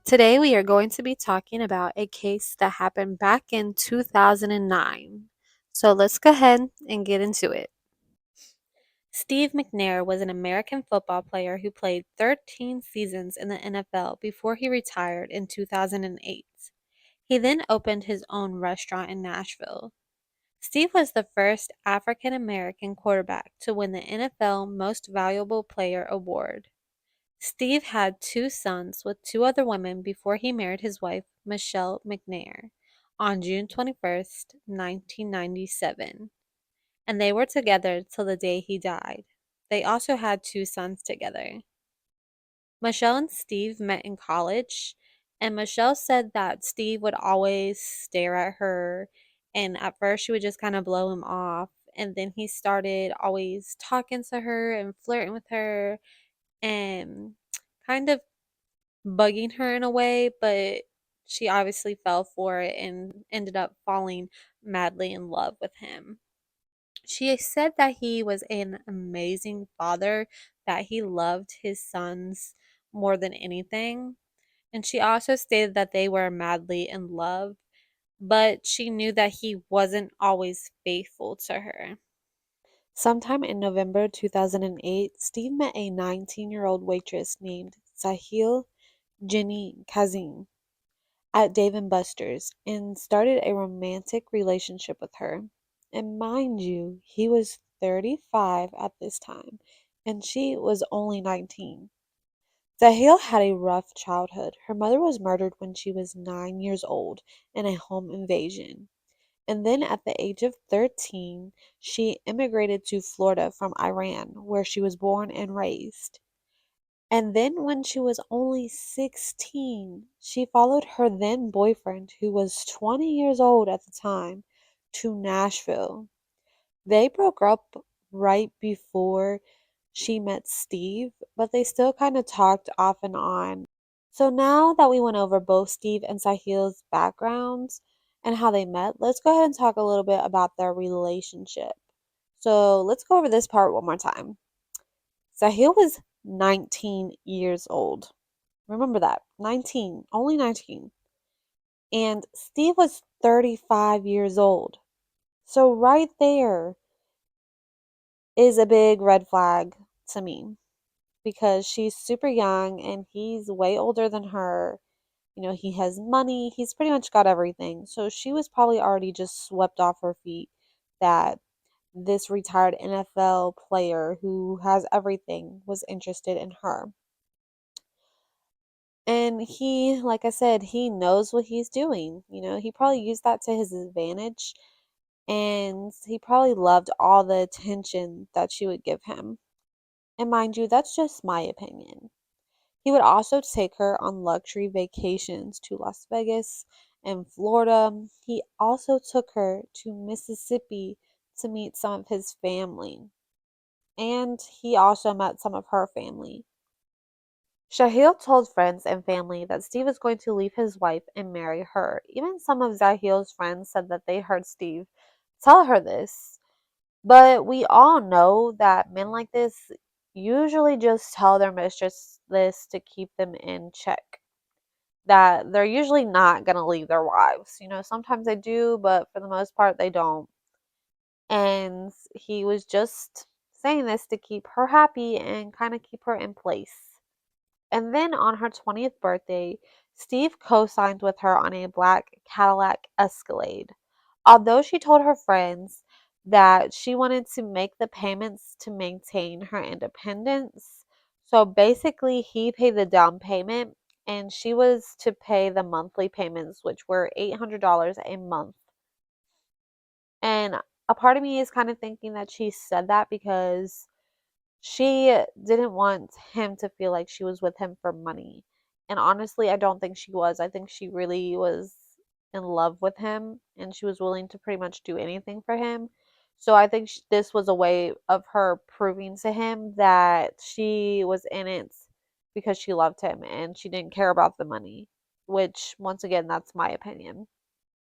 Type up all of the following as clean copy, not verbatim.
Today, we are going to be talking about a case that happened back in 2009. So let's go ahead and get into it. Steve McNair was an American football player who played 13 seasons in the NFL before he retired in 2008. He then opened his own restaurant in Nashville. Steve was the first African American quarterback to win the NFL Most Valuable Player award. Steve had two sons with two other women before he married his wife, Michelle McNair, on June 21st, 1997, and they were together till the day he died. They also had two sons together. Michelle and Steve met in college, and Michelle said that Steve would always stare at her, and at first she would just kind of blow him off, and then he started always talking to her and flirting with her and kind of bugging her in a way, but she obviously fell for it and ended up falling madly in love with him. She said that he was an amazing father, that he loved his sons more than anything. And she also stated that they were madly in love, but she knew that he wasn't always faithful to her. Sometime in November 2008, Steve met a 19-year-old waitress named Sahil Jenny Kazim at Dave and Buster's and started a romantic relationship with her. And mind you, he was 35 at this time, and she was only 19. Zahil had a rough childhood. Her mother was murdered when she was 9 years old in a home invasion. And then at the age of 13, she immigrated to Florida from Iran, where she was born and raised. And then when she was only 16, she followed her then boyfriend, who was 20 years old at the time, to Nashville. They broke up right before she met Steve, but they still kind of talked off and on. So now that we went over both Steve and Sahil's backgrounds and how they met, let's go ahead and talk a little bit about their relationship. So let's go over this part one more time. Sahil was 19 years old. Remember that. 19. Only 19. And Steve was 35 years old. So right there is a big red flag to me because she's super young and he's way older than her. You know, he has money. He's pretty much got everything. So she was probably already just swept off her feet that this retired NFL player who has everything was interested in her. And he, like I said, he knows what he's doing. You know, he probably used that to his advantage. And he probably loved all the attention that she would give him. And mind you, that's just my opinion. He would also take her on luxury vacations to Las Vegas and Florida. He also took her to Mississippi to meet some of his family. And he also met some of her family. Shahil told friends and family that Steve was going to leave his wife and marry her. Even some of Zahil's friends said that they heard Steve tell her this. But we all know that men like this usually just tell their mistress this to keep them in check. That they're usually not going to leave their wives. You know, sometimes they do, but for the most part, they don't. And he was just saying this to keep her happy and kind of keep her in place. And then on her 20th birthday, Steve co signed with her on a black Cadillac Escalade. Although she told her friends that she wanted to make the payments to maintain her independence. So basically, he paid the down payment and she was to pay the monthly payments, which were $800 a month. And a part of me is kind of thinking that she said that because she didn't want him to feel like she was with him for money. And honestly, I don't think she was. I think she really was in love with him and she was willing to pretty much do anything for him. So I think this was a way of her proving to him that she was in it because she loved him and she didn't care about the money, which, once again, that's my opinion.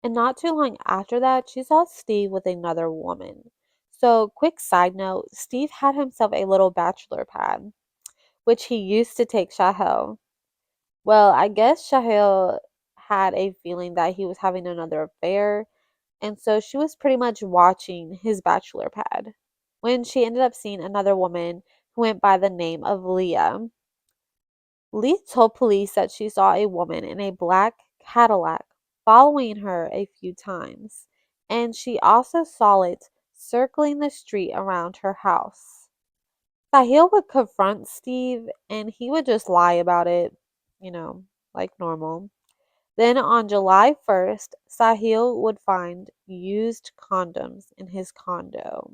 And not too long after that, she saw Steve with another woman. So, quick side note, Steve had himself a little bachelor pad, which he used to take Shahel. Well, I guess Shahil had a feeling that he was having another affair, and so she was pretty much watching his bachelor pad when she ended up seeing another woman who went by the name of Leah. Lee told police that she saw a woman in a black Cadillac following her a few times, and she also saw it circling the street around her house. Sahil would confront Steve and he would just lie about it, you know, like normal. Then on July 1st, Sahil would find used condoms in his condo.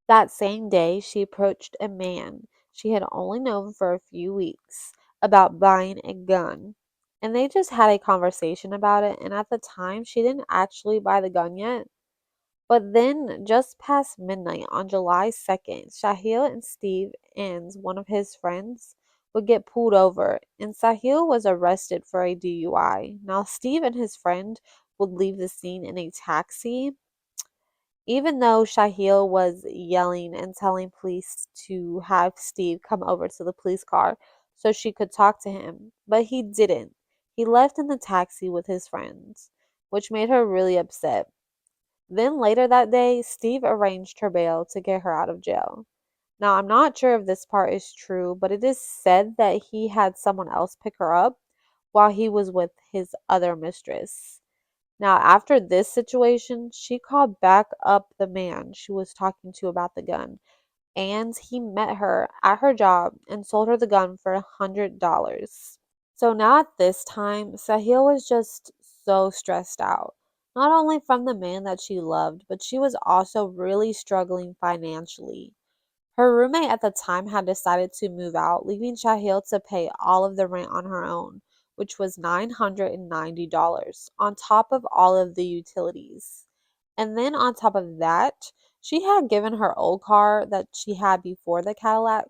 That same day, she approached a man she had only known for a few weeks about buying a gun. And they just had a conversation about it. And at the time, she didn't actually buy the gun yet. But then, just past midnight on July 2nd, Shahil and Steve and one of his friends would get pulled over, and Sahil was arrested for a DUI. Now, Steve and his friend would leave the scene in a taxi, even though Shahil was yelling and telling police to have Steve come over to the police car so she could talk to him. But he didn't. He left in the taxi with his friends, which made her really upset. Then later that day, Steve arranged her bail to get her out of jail. Now, I'm not sure if this part is true, but it is said that he had someone else pick her up while he was with his other mistress. Now, after this situation, she called back up the man she was talking to about the gun, and he met her at her job and sold her the gun for $100. So now at this time, Sahil was just so stressed out, not only from the man that she loved, but she was also really struggling financially. Her roommate at the time had decided to move out, leaving Shahil to pay all of the rent on her own, which was $990, on top of all of the utilities. And then on top of that, she had given her old car that she had before the Cadillac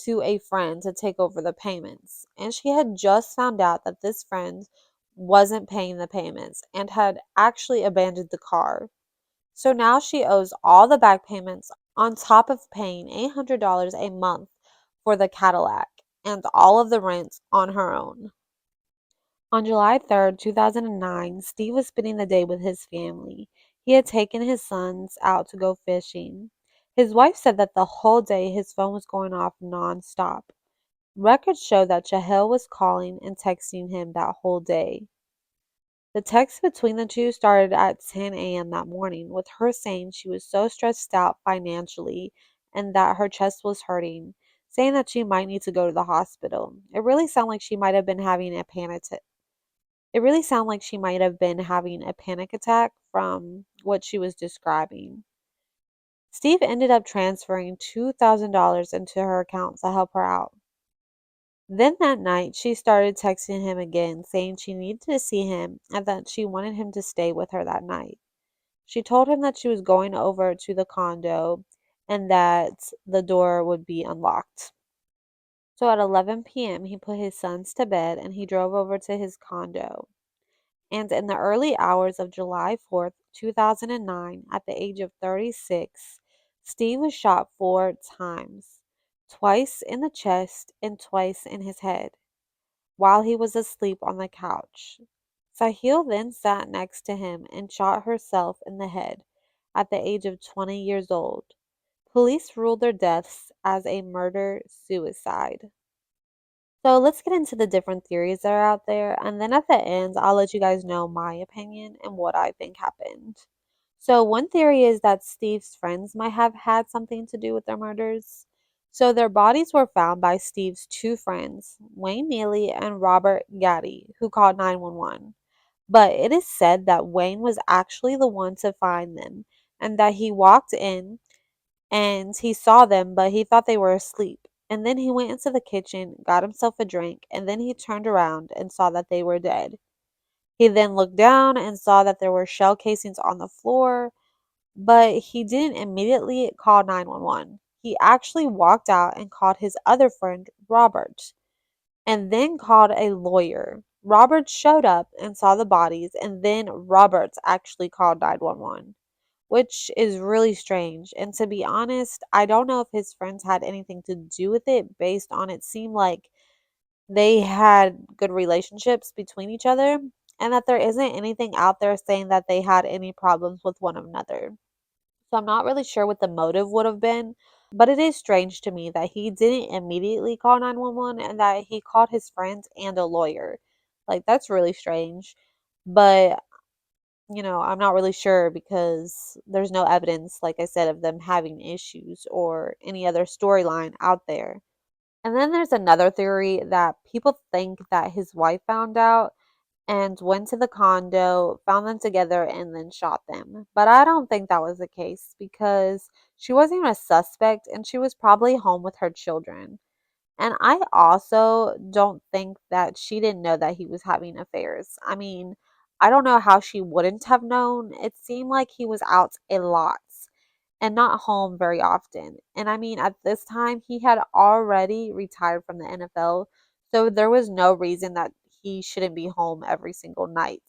to a friend to take over the payments. And she had just found out that this friend wasn't paying the payments and had actually abandoned the car. So now she owes all the back payments on top of paying $800 a month for the Cadillac and all of the rent on her own. On July 3rd, 2009, Steve was spending the day with his family. He had taken his sons out to go fishing. His wife said that the whole day his phone was going off nonstop. Records show that Chahel was calling and texting him that whole day. The text between the two started at 10 a.m. that morning, with her saying she was so stressed out financially and that her chest was hurting, saying that she might need to go to the hospital. It really sounded like she might have been having a panic. It really sounded like she might have been having a panic attack from what she was describing. Steve ended up transferring $2,000 into her account to help her out. Then that night, she started texting him again, saying she needed to see him and that she wanted him to stay with her that night. She told him that she was going over to the condo and that the door would be unlocked. So at 11 p.m., he put his sons to bed and he drove over to his condo. And in the early hours of July 4th, 2009, at the age of 36, Steve was shot 4 times, twice in the chest and twice in his head, while he was asleep on the couch. Sahil then sat next to him and shot herself in the head at the age of 20 years old. Police ruled their deaths as a murder suicide. So let's get into the different theories that are out there, and then at the end, I'll let you guys know my opinion and what I think happened. So, one theory is that Steve's friends might have had something to do with their murders. So, their bodies were found by Steve's two friends, Wayne Neely and Robert Gaddy, who called 911. But it is said that Wayne was actually the one to find them and that he walked in and he saw them, but he thought they were asleep. And then he went into the kitchen, got himself a drink, and then he turned around and saw that they were dead. He then looked down and saw that there were shell casings on the floor, but he didn't immediately call 911. He actually walked out and called his other friend, Robert, and then called a lawyer. Robert showed up and saw the bodies, and then Roberts actually called 911, which is really strange. And to be honest, I don't know if his friends had anything to do with it based on it seemed like they had good relationships between each other and that there isn't anything out there saying that they had any problems with one another. So I'm not really sure what the motive would have been, but it is strange to me that he didn't immediately call 911 and that he called his friends and a lawyer. Like, that's really strange. But, I'm not really sure because there's no evidence, like I said, of them having issues or any other storyline out there. And then there's another theory that people think that his wife found out and went to the condo, found them together, and then shot them. But I don't think that was the case because she wasn't even a suspect and she was probably home with her children. And I also don't think that she didn't know that he was having affairs. I mean, I don't know how she wouldn't have known. It seemed like he was out a lot and not home very often. And I mean, at this time, he had already retired from the NFL, so there was no reason that he shouldn't be home every single night.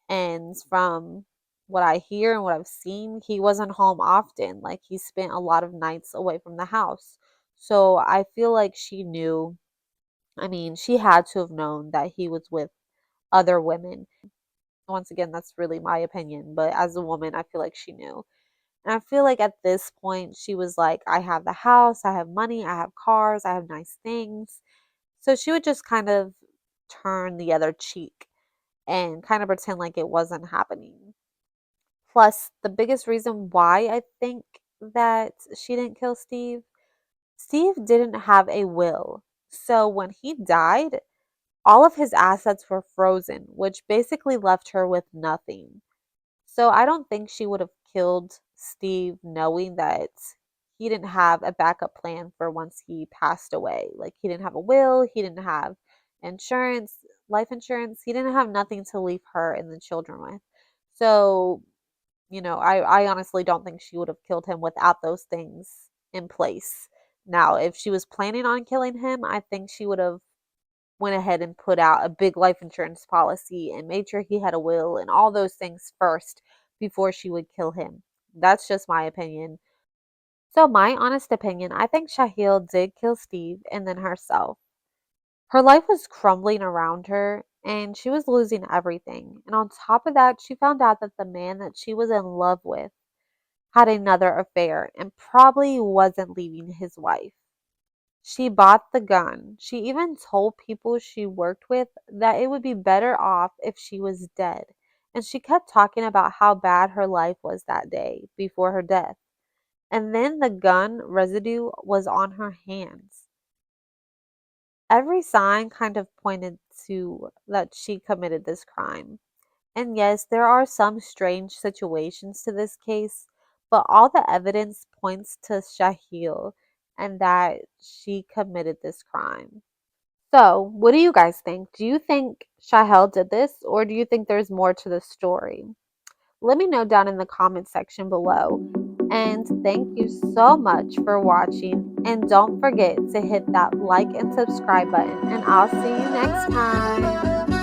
And from what I hear and what I've seen, he wasn't home often. Like, he spent a lot of nights away from the house. So I feel like she knew. I mean, she had to have known that he was with other women. Once again, that's really my opinion, but as a woman, I feel like she knew. And I feel like at this point, she was like, I have the house, I have money, I have cars, I have nice things. So she would just kind of turn the other cheek and kind of pretend like it wasn't happening. Plus, the biggest reason why I think that she didn't kill Steve, Steve didn't have a will. So when he died, all of his assets were frozen, which basically left her with nothing. So I don't think she would have killed Steve knowing that he didn't have a backup plan for once he passed away. Like, he didn't have a will, he didn't have insurance, life insurance, he didn't have nothing to leave her and the children with. So, I honestly don't think she would have killed him without those things in place. Now, if she was planning on killing him, I think she would have went ahead and put out a big life insurance policy and made sure he had a will and all those things first before she would kill him. That's just my opinion. So, my honest opinion, I think Shahil did kill Steve and then herself. Her life was crumbling around her and she was losing everything. And on top of that, she found out that the man that she was in love with had another affair and probably wasn't leaving his wife. She bought the gun. She even told people she worked with that it would be better off if she was dead. And she kept talking about how bad her life was that day before her death. And then the gun residue was on her hands. Every sign kind of pointed to that she committed this crime. And yes, there are some strange situations to this case, but all the evidence points to Shahil and that she committed this crime. So, what do you guys think? Do you think Shahel did this, or do you think there's more to the story? Let me know down in the comment section below. And thank you so much for watching. And don't forget to hit that like and subscribe button. And I'll see you next time.